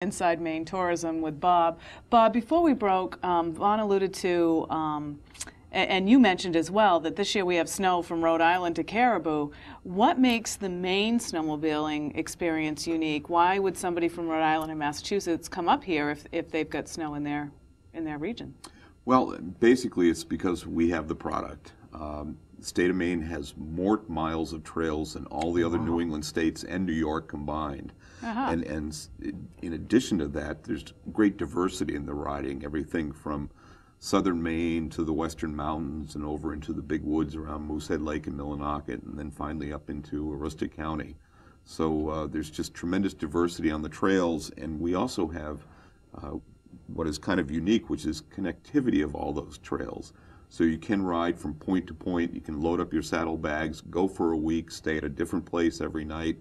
Inside Maine Tourism with Bob. Bob, before we broke, Vaughn alluded to, and you mentioned as well, that this year we have snow from Rhode Island to Caribou. What makes the Maine snowmobiling experience unique? Why would somebody from Rhode Island and Massachusetts come up here if they've got snow in their region? Well, basically it's because we have the product. The state of Maine has more miles of trails than all the other New England states and New York combined. And in addition to that, there's great diversity in the riding, everything from southern Maine to the western mountains and over into the big woods around Moosehead Lake and Millinocket, and then finally up into Aroostook County. So there's just tremendous diversity on the trails, and we also have what is kind of unique, which is connectivity of all those trails. So you can ride from point to point, you can load up your saddlebags, go for a week, stay at a different place every night.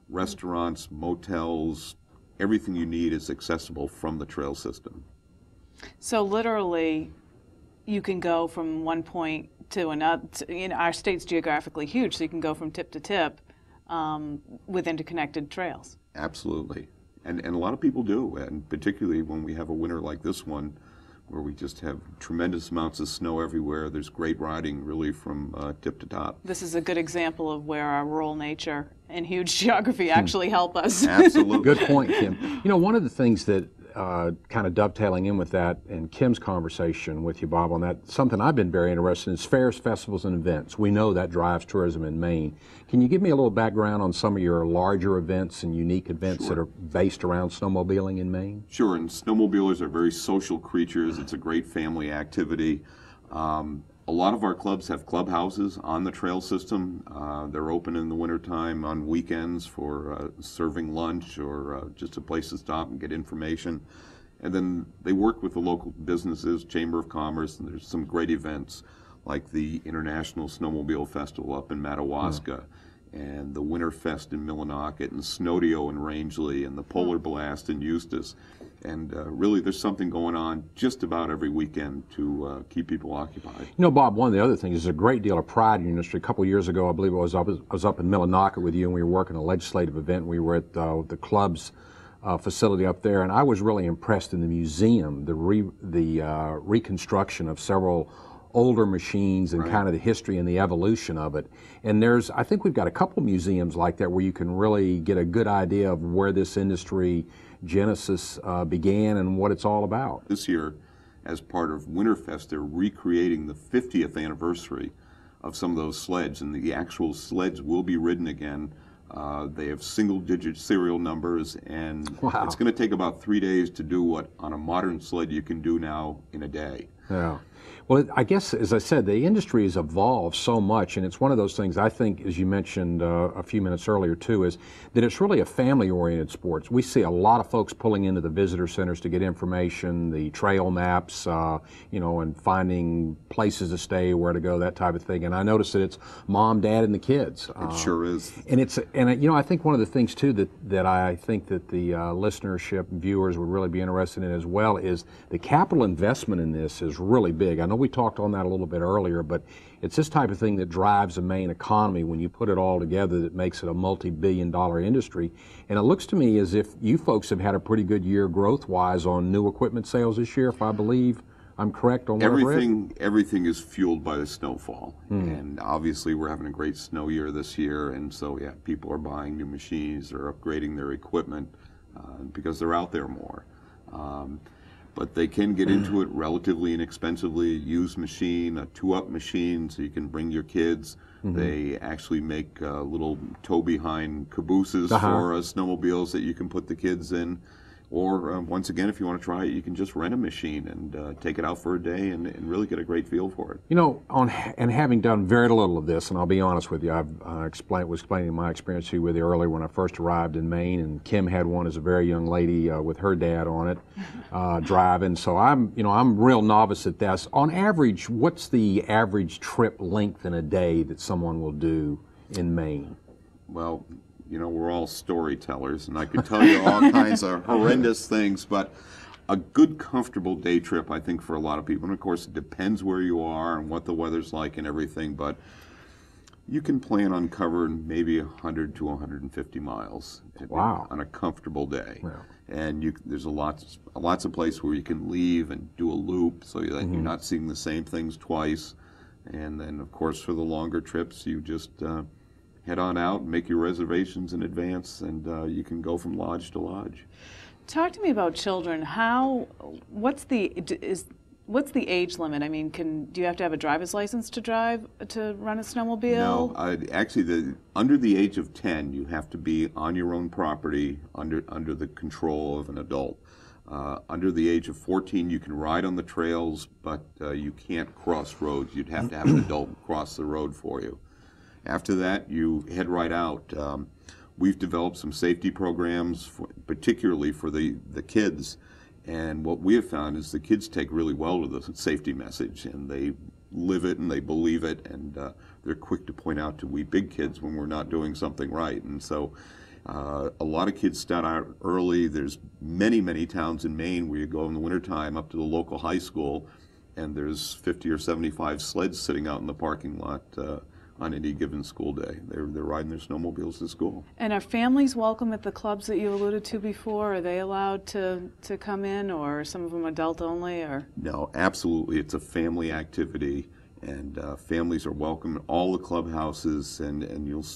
Restaurants, motels, everything you need is accessible from the trail system. So literally, you can go from one point to another. Our state's geographically huge, so you can go from tip to tip with interconnected trails. Absolutely. And a lot of people do, and particularly when we have a winter like this one, where we just have tremendous amounts of snow everywhere. There's great riding really from tip to top. This is a good example of where our rural nature and huge geography actually help us. Absolutely. Good point, Kim. You know, one of the things that kind of dovetailing in with that and Kim's conversation with you, Bob, on that, something I've been very interested in is fairs, festivals, and events. We know that drives tourism in Maine. Can you give me a little background on some of your larger events and unique events that are based around snowmobiling in Maine? Sure, and snowmobilers are very social creatures. It's a great family activity. A lot of our clubs have clubhouses on the trail system. They're open in the wintertime on weekends for serving lunch or just a place to stop and get information. And then they work with the local businesses, Chamber of Commerce, and there's some great events like the International Snowmobile Festival up in Madawaska, and the Winter Fest in Millinocket, and Snowdeo in Rangeley, and the Polar Blast in Eustis. And really, there's something going on just about every weekend to keep people occupied. You know, Bob, one of the other things is a great deal of pride in the industry. A couple of years ago, I believe I was up in Millinocket with you, and we were working a legislative event. We were at the club's facility up there, and I was really impressed in the museum, the reconstruction of several older machines and kind of the history and the evolution of it. And I think we've got a couple museums like that where you can really get a good idea of where this industry genesis began and what it's all about. This year, as part of Winterfest, they're recreating the 50th anniversary of some of those sleds, and the actual sleds will be ridden again. They have single-digit serial numbers, and it's going to take about 3 days to do what on a modern sled you can do now in a day. Yeah. Well, I guess, as I said, the industry has evolved so much, and it's one of those things, I think, as you mentioned a few minutes earlier, too, is that it's really a family-oriented sport. We see a lot of folks pulling into the visitor centers to get information, the trail maps, you know, and finding places to stay, where to go, that type of thing. And I noticed that it's mom, dad, and the kids. It sure is. And you know, I think one of the things, too, that I think that the listenership and viewers would really be interested in as well is the capital investment in this is really big. I know we talked on that a little bit earlier, but it's this type of thing that drives the Maine economy when you put it all together that makes it a multi-billion-dollar industry. And it looks to me as if you folks have had a pretty good year growth-wise on new equipment sales this year, if I believe I'm correct on what I've read. Everything is fueled by the snowfall. And obviously we're having a great snow year this year, and so yeah, people are buying new machines or upgrading their equipment because they're out there more. But they can get into it relatively inexpensively. A used machine, a two-up machine, so you can bring your kids. They actually make little tow-behind cabooses for snowmobiles that you can put the kids in. Or once again, if you want to try it, you can just rent a machine and take it out for a day and really get a great feel for it. You know, and having done very little of this, and I'll be honest with you, I was explaining my experience to you with you earlier when I first arrived in Maine, and Kim had one as a very young lady with her dad on it, driving. So I'm real novice at this. On average, what's the average trip length in a day that someone will do in Maine? Well, you know, we're all storytellers, and I could tell you all kinds of horrendous things, but a good, comfortable day trip, I think, for a lot of people, and of course, it depends where you are and what the weather's like and everything, but you can plan on covering maybe 100 to 150 miles wow. on a comfortable day. Yeah. and there's lots of places where you can leave and do a loop, so that you're not seeing the same things twice. And then, of course, for the longer trips, you just head on out and make your reservations in advance, and you can go from lodge to lodge. Talk to me about children. What's the age limit? I mean, do you have to have a driver's license to run a snowmobile? No, actually, under the age of 10, you have to be on your own property under the control of an adult. Under the age of 14, you can ride on the trails, but you can't cross roads. You'd have to have an adult cross the road for you. After that, you head right out. We've developed some safety programs, particularly for the kids. And what we have found is the kids take really well to the safety message, and they live it and they believe it, and they're quick to point out to we big kids when we're not doing something right. And so a lot of kids start out early. There's many towns in Maine where you go in the wintertime up to the local high school, and there's 50 or 75 sleds sitting out in the parking lot on any given school day. They're riding their snowmobiles to school. And are families welcome at the clubs that you alluded to before? Are they allowed to come in, or are some of them adult only? Or no, absolutely. It's a family activity, and families are welcome at all the clubhouses, and you'll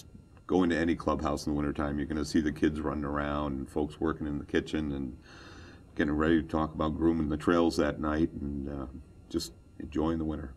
go into any clubhouse in the wintertime, you're going to see the kids running around and folks working in the kitchen and getting ready to talk about grooming the trails that night, and just enjoying the winter.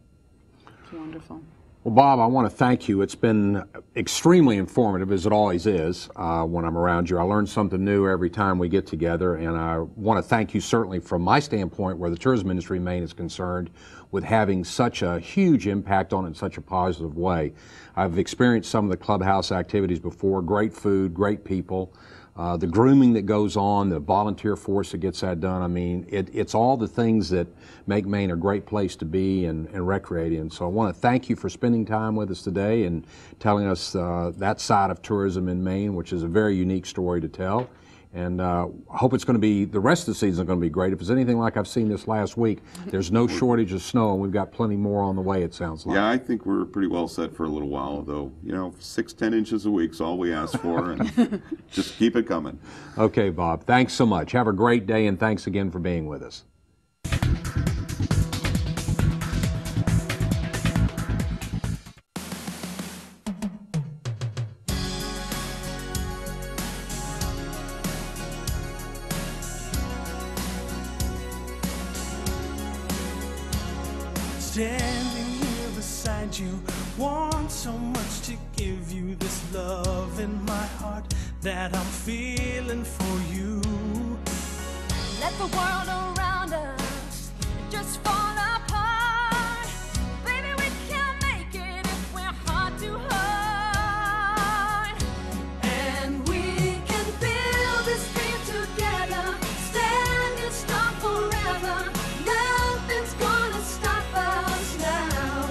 It's wonderful. Well, Bob, I want to thank you. It's been extremely informative, as it always is when I'm around you. I learn something new every time we get together, and I want to thank you certainly from my standpoint, where the tourism industry in Maine is concerned, with having such a huge impact on it in such a positive way. I've experienced some of the clubhouse activities before, great food, great people. The grooming that goes on, the volunteer force that gets that done. I mean, it's all the things that make Maine a great place to be and recreate in. So I want to thank you for spending time with us today and telling us that side of tourism in Maine, which is a very unique story to tell. And I hope it's going to be, the rest of the season is going to be great. If it's anything like I've seen this last week, there's no shortage of snow, and we've got plenty more on the way, it sounds like. Yeah, I think we're pretty well set for a little while, though. 6-10 inches a week's all we ask for, and just keep it coming. Okay, Bob, thanks so much. Have a great day, and thanks again for being with us. Standing here beside you, want so much to give you this love in my heart that I'm feeling for you. Let the world around us just fall apart. Baby, we can make it if we're heart to heart. And we can build this dream together, standing strong forever. Nothing's gonna stop us now.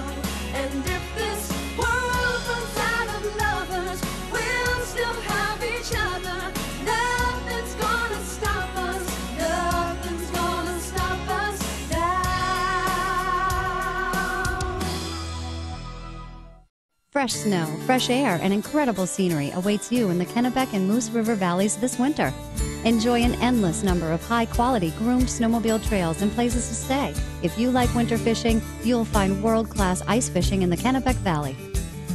And if this world runs out of lovers, we'll still have each other. Nothing's gonna stop us. Nothing's gonna stop us now. Fresh snow, fresh air, and incredible scenery awaits you in the Kennebec and Moose River valleys this winter. Enjoy an endless number of high-quality groomed snowmobile trails and places to stay. If you like winter fishing, you'll find world-class ice fishing in the Kennebec Valley.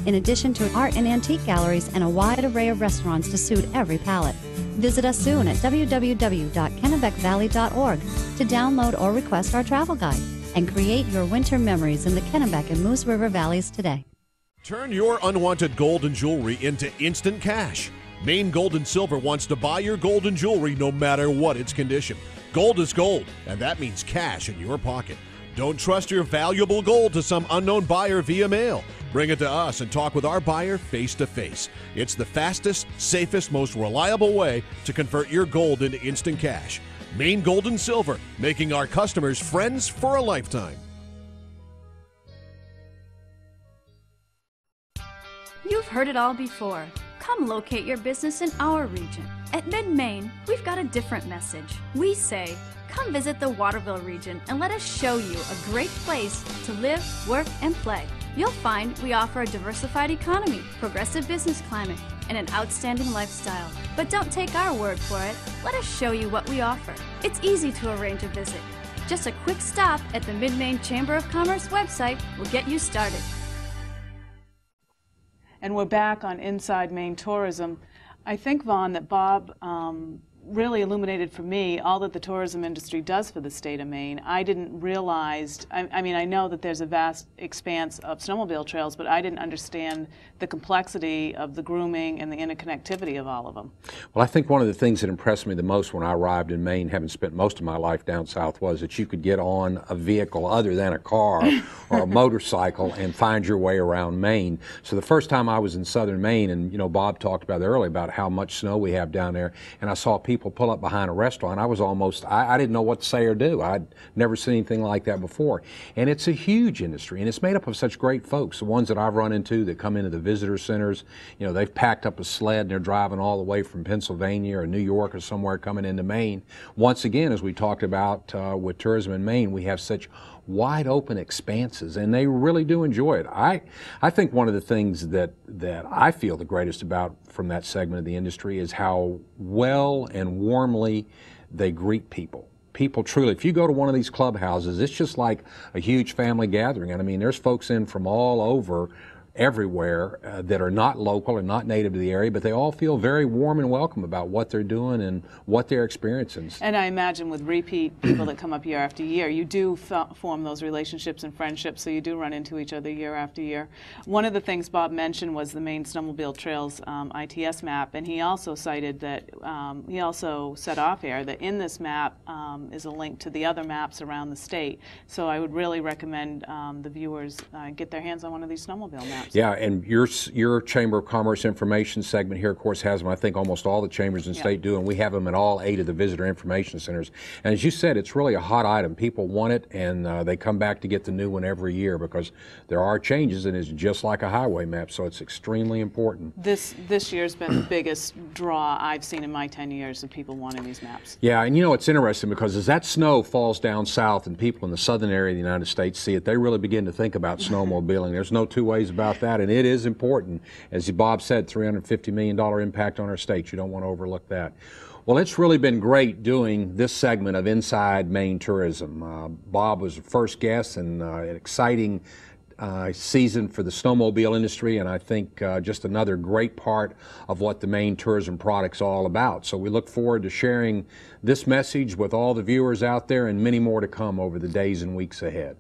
In addition to art and antique galleries and a wide array of restaurants to suit every palate. Visit us soon at www.kennebecvalley.org to download or request our travel guide and create your winter memories in the Kennebec and Moose River valleys today. Turn your unwanted gold and jewelry into instant cash. Maine Gold and Silver wants to buy your gold and jewelry no matter what its condition. Gold is gold, and that means cash in your pocket. Don't trust your valuable gold to some unknown buyer via mail. Bring it to us and talk with our buyer face to face. It's the fastest, safest, most reliable way to convert your gold into instant cash. Maine Gold and Silver, making our customers friends for a lifetime. You've heard it all before. Come locate your business in our region. At Mid-Maine, we've got a different message. We say, come visit the Waterville region and let us show you a great place to live, work, and play. You'll find we offer a diversified economy, progressive business climate, and an outstanding lifestyle. But don't take our word for it. Let us show you what we offer. It's easy to arrange a visit. Just a quick stop at the Mid-Maine Chamber of Commerce website will get you started. And we're back on Inside Maine Tourism. I think, Vaughn, that Bob really illuminated for me all that the tourism industry does for the state of Maine. I didn't realize, I mean, I know that there's a vast expanse of snowmobile trails, but I didn't understand the complexity of the grooming and the interconnectivity of all of them. Well, I think one of the things that impressed me the most when I arrived in Maine, having spent most of my life down south, was that you could get on a vehicle other than a car or a motorcycle and find your way around Maine. So the first time I was in southern Maine, and you know, Bob talked about earlier about how much snow we have down there, and I saw people pull up behind a restaurant, I was almost, I didn't know what to say or do. I'd never seen anything like that before. And it's a huge industry, and it's made up of such great folks. The ones that I've run into that come into the visitor centers, you know, they've packed up a sled and they're driving all the way from Pennsylvania or New York or somewhere coming into Maine. Once again, as we talked about with tourism in Maine, we have such wide open expanses, and they really do enjoy it. I think one of the things that I feel the greatest about from that segment of the industry is how well and warmly they greet people. People truly, if you go to one of these clubhouses, it's just like a huge family gathering. And I mean, there's folks in from all over, everywhere, that are not local and not native to the area, but they all feel very warm and welcome about what they're doing and what they're experiencing. And I imagine with repeat people that come up year after year, you do form those relationships and friendships, so you do run into each other year after year. One of the things Bob mentioned was the Maine Snowmobile Trails ITS map, and he also cited that, he also said off air that in this map is a link to the other maps around the state. So I would really recommend the viewers get their hands on one of these snowmobile maps. Yeah, and your Chamber of Commerce information segment here, of course, has them. I think almost all the chambers in the state do, and we have them at all 8 of the visitor information centers. And as you said, it's really a hot item. People want it, and they come back to get the new one every year because there are changes, and it's just like a highway map, so it's extremely important. This year's been the biggest draw I've seen in my 10 years of people wanting these maps. Yeah, and you know, it's interesting because as that snow falls down south and people in the southern area of the United States see it, they really begin to think about snowmobiling. There's no two ways about that, and it is important. As Bob said, $350 million impact on our state. You don't want to overlook that. Well, it's really been great doing this segment of Inside Maine Tourism. Bob was the first guest, and an exciting season for the snowmobile industry, and I think just another great part of what the Maine tourism product's all about. So we look forward to sharing this message with all the viewers out there and many more to come over the days and weeks ahead.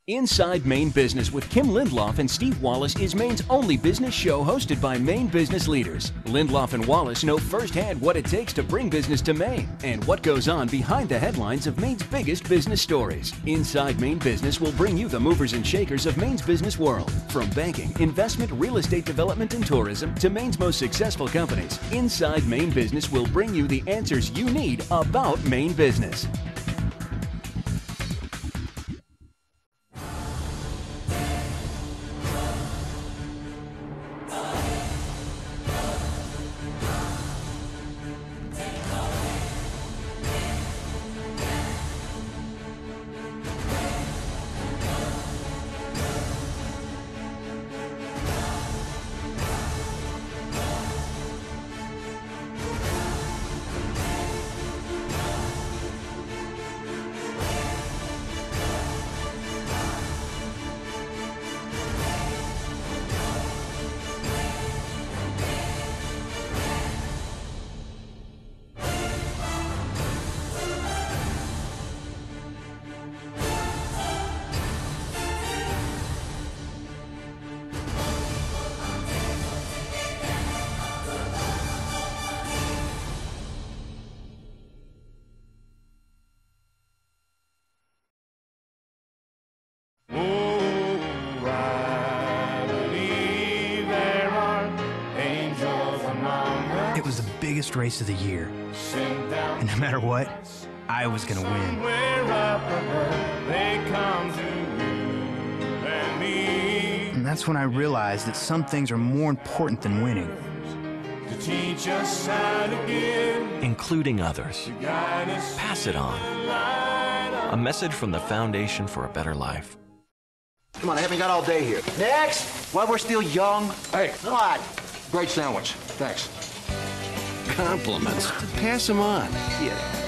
Inside Maine Business with Kim Lindloff and Steve Wallace is Maine's only business show hosted by Maine business leaders. Lindloff and Wallace know firsthand what it takes to bring business to Maine and what goes on behind the headlines of Maine's biggest business stories. Inside Maine Business will bring you the movers and shakers of Maine's business world. From banking, investment, real estate development, and tourism to Maine's most successful companies, Inside Maine Business will bring you the answers you need about Maine business. It was the biggest race of the year, and no matter what, I was gonna win. And that's when I realized that some things are more important than winning. Including others. Pass it on. A message from the Foundation for a Better Life. Come on, I haven't got all day here. Next! While we're still young. Hey. Come on. Great sandwich. Thanks. Compliments. Pass them on. Yeah.